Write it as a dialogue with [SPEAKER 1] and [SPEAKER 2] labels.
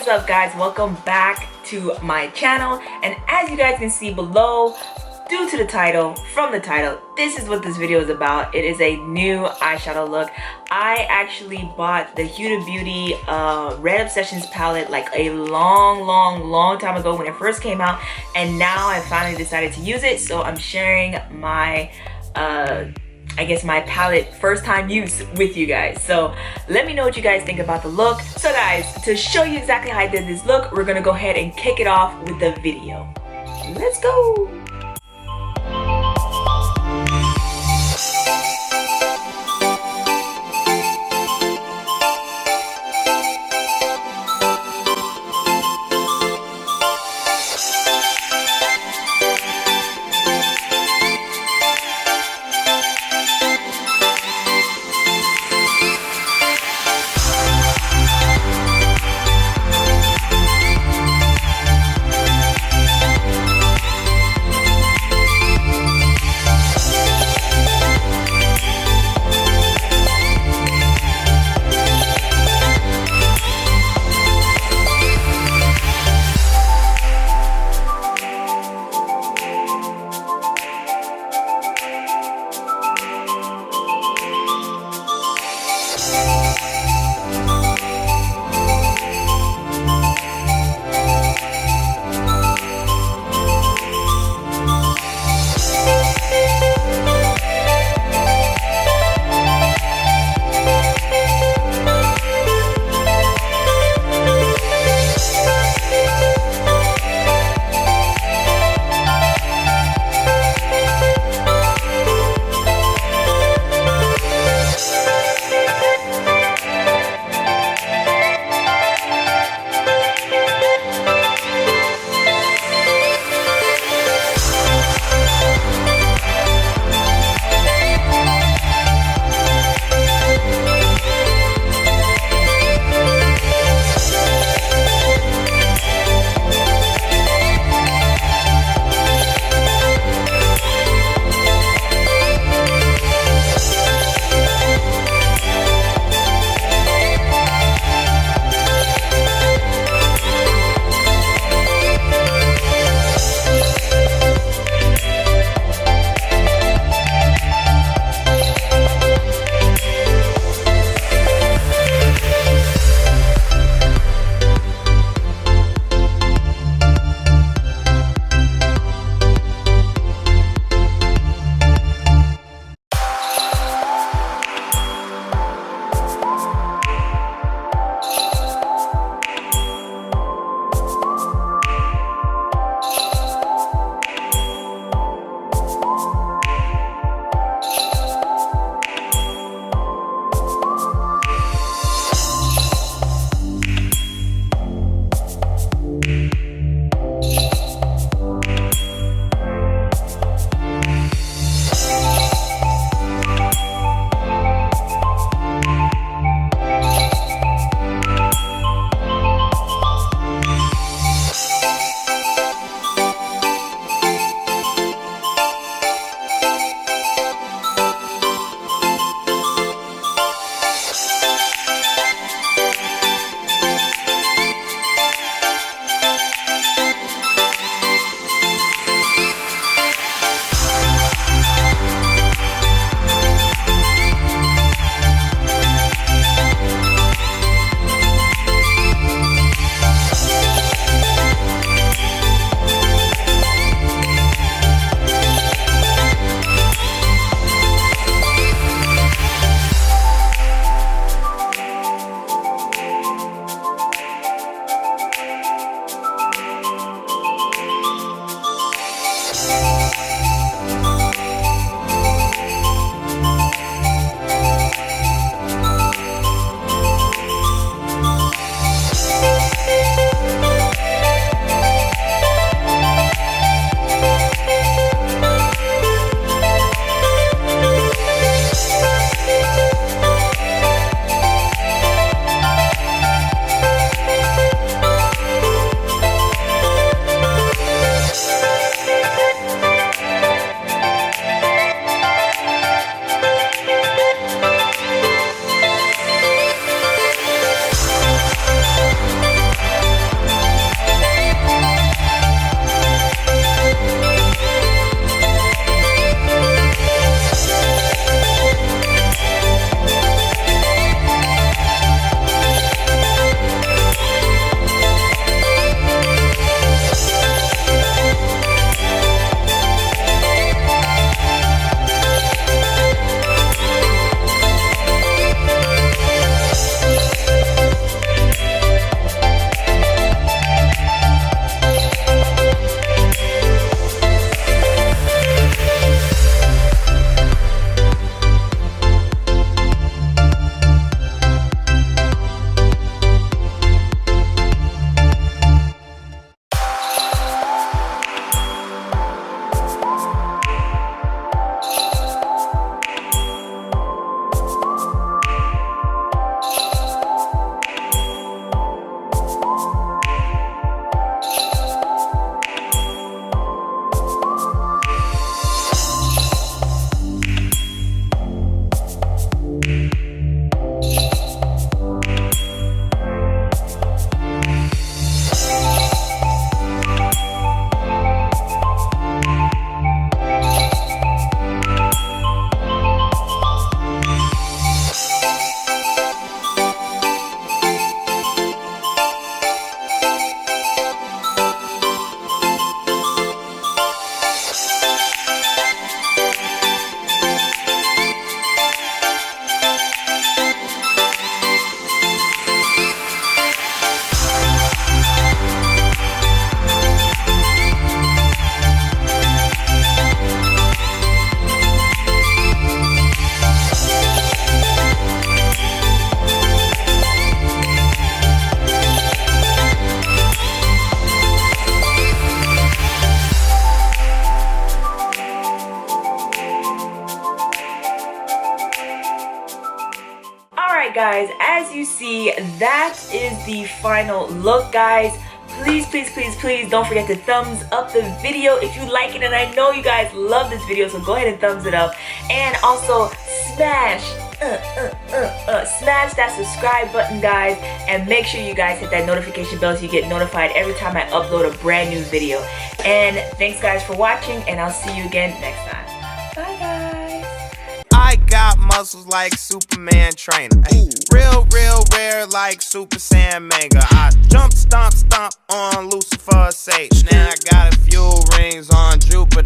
[SPEAKER 1] What's up guys, welcome back to my channel, and as you guys can see below, due to the title, from the title, this is what this video is about. It is a new eyeshadow look. I actually bought the Huda Beauty Red Obsessions palette like a long time ago when it first came out, and now I finally decided to use it, so I'm sharing my I guess my palette first time use with you guys. So let me know what you guys think about the look. So guys, to show you exactly how I did this look, we're gonna go ahead and kick it off with the video. Let's go. guys, as you see, that is the final look, guys. Please, please, please, please don't forget to thumbs up the video if you like it, and I know you guys love this video, so go ahead and thumbs it up. And also smash that subscribe button, guys, and make sure you guys hit that notification bell so you get notified every time I upload a brand new video. And thanks guys for watching, and I'll see you again next time. Bye guys.
[SPEAKER 2] I got muscles like Superman trainer. Ay, real rare like Super Saiyan manga. I jump, stomp on Lucifer's sage. Now I got a few rings on Jupiter.